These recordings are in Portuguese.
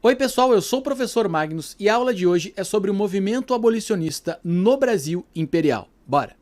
Oi pessoal, eu sou o professor Magnus e a aula de hoje é sobre o movimento abolicionista no Brasil imperial. Bora!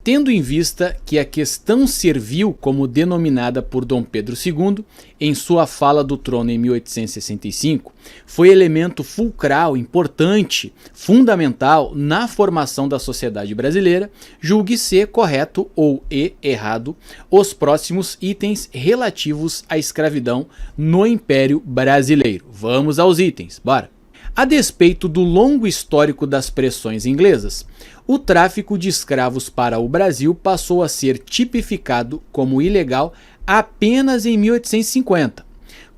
Tendo em vista que a questão servil, como denominada por Dom Pedro II, em sua fala do trono em 1865, foi elemento fulcral, importante, fundamental na formação da sociedade brasileira, julgue ser correto ou errado os próximos itens relativos à escravidão no Império Brasileiro. Vamos aos itens, bora! A despeito do longo histórico das pressões inglesas, o tráfico de escravos para o Brasil passou a ser tipificado como ilegal apenas em 1850,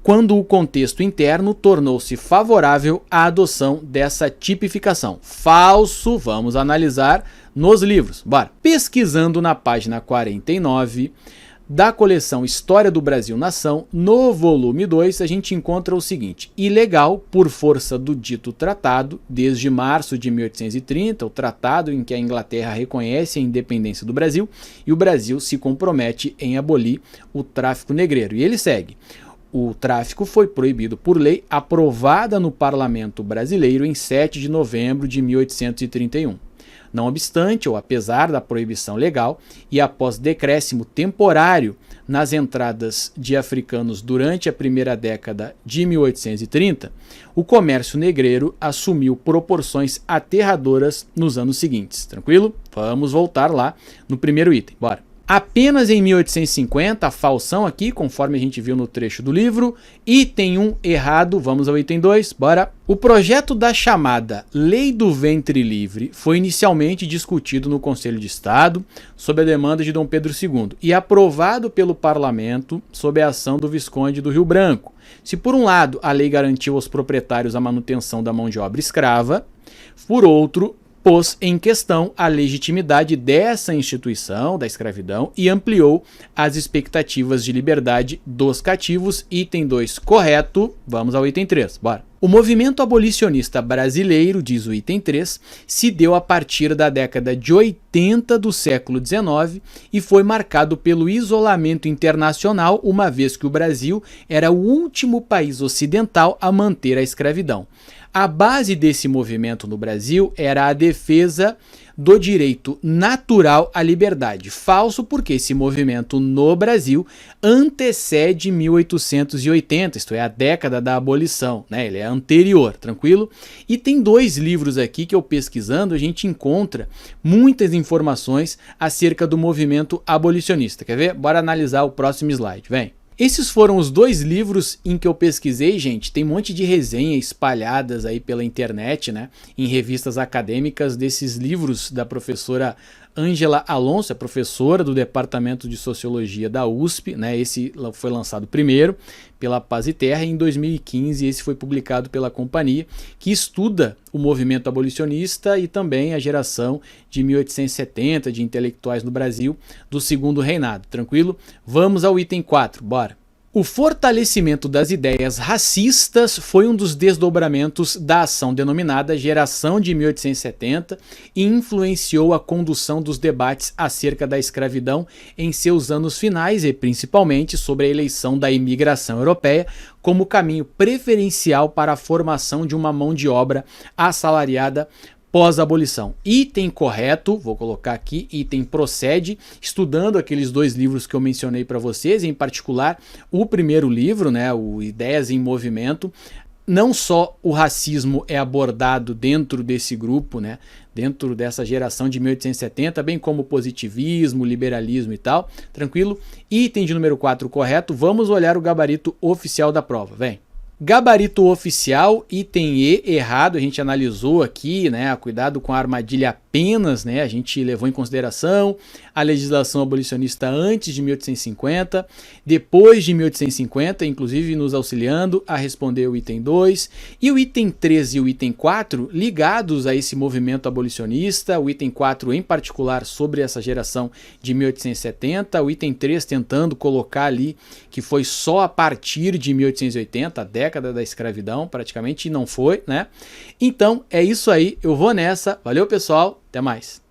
quando o contexto interno tornou-se favorável à adoção dessa tipificação. Falso, vamos analisar nos livros. Bora! Pesquisando na página 49 da coleção História do Brasil Nação, no volume 2, a gente encontra o seguinte: ilegal por força do dito tratado, desde março de 1830, o tratado em que a Inglaterra reconhece a independência do Brasil e o Brasil se compromete em abolir o tráfico negreiro. E ele segue: o tráfico foi proibido por lei aprovada no Parlamento Brasileiro em 7 de novembro de 1831. Não obstante, ou apesar da proibição legal, e após decréscimo temporário nas entradas de africanos durante a primeira década de 1830, o comércio negreiro assumiu proporções aterradoras nos anos seguintes. Tranquilo? Vamos voltar lá no primeiro item, bora! Apenas em 1850, a falsão aqui, conforme a gente viu no trecho do livro, item 1 errado, vamos ao item 2, bora. O projeto da chamada Lei do Ventre Livre foi inicialmente discutido no Conselho de Estado, sob a demanda de Dom Pedro II, e aprovado pelo Parlamento sob a ação do Visconde do Rio Branco. Se por um lado a lei garantiu aos proprietários a manutenção da mão de obra escrava, por outro, pôs em questão a legitimidade dessa instituição da escravidão e ampliou as expectativas de liberdade dos cativos. Item 2 correto, vamos ao item 3, bora. O movimento abolicionista brasileiro, diz o item 3, se deu a partir da década de 80 do século XIX e foi marcado pelo isolamento internacional, uma vez que o Brasil era o último país ocidental a manter a escravidão. A base desse movimento no Brasil era a defesa do direito natural à liberdade. Falso, porque esse movimento no Brasil antecede 1880, isto é, a década da abolição, né? Ele é anterior, tranquilo? E tem dois livros aqui que eu pesquisando, a gente encontra muitas informações acerca do movimento abolicionista. Quer ver? Bora analisar o próximo slide, vem! Esses foram os dois livros em que eu pesquisei, gente. Tem um monte de resenha espalhadas aí pela internet, né? Em revistas acadêmicas desses livros da professora Ângela Alonso, é professora do Departamento de Sociologia da USP, né? Esse foi lançado primeiro pela Paz e Terra e em 2015 esse foi publicado pela companhia, que estuda o movimento abolicionista e também a geração de 1870 de intelectuais no Brasil do Segundo Reinado. Tranquilo? Vamos ao item 4, bora! O fortalecimento das ideias racistas foi um dos desdobramentos da ação denominada Geração de 1870 e influenciou a condução dos debates acerca da escravidão em seus anos finais e principalmente sobre a eleição da imigração europeia como caminho preferencial para a formação de uma mão de obra assalariada pós-abolição. Item correto, vou colocar aqui, item procede, estudando aqueles dois livros que eu mencionei para vocês, em particular o primeiro livro, né, o Ideias em Movimento. Não só o racismo é abordado dentro desse grupo, né, dentro dessa geração de 1870, bem como o positivismo, liberalismo e tal, tranquilo? Item de número 4 correto, vamos olhar o gabarito oficial da prova, vem! Gabarito oficial, item E errado, a gente analisou aqui, né, cuidado com a armadilha apenas, né, a gente levou em consideração a legislação abolicionista antes de 1850, depois de 1850, inclusive nos auxiliando a responder o item 2, e o item 3 e o item 4 ligados a esse movimento abolicionista, o item 4 em particular sobre essa geração de 1870, o item 3 tentando colocar ali que foi só a partir de 1880, a década da escravidão, praticamente não foi, né? Então é isso aí, eu vou nessa, valeu pessoal, até mais.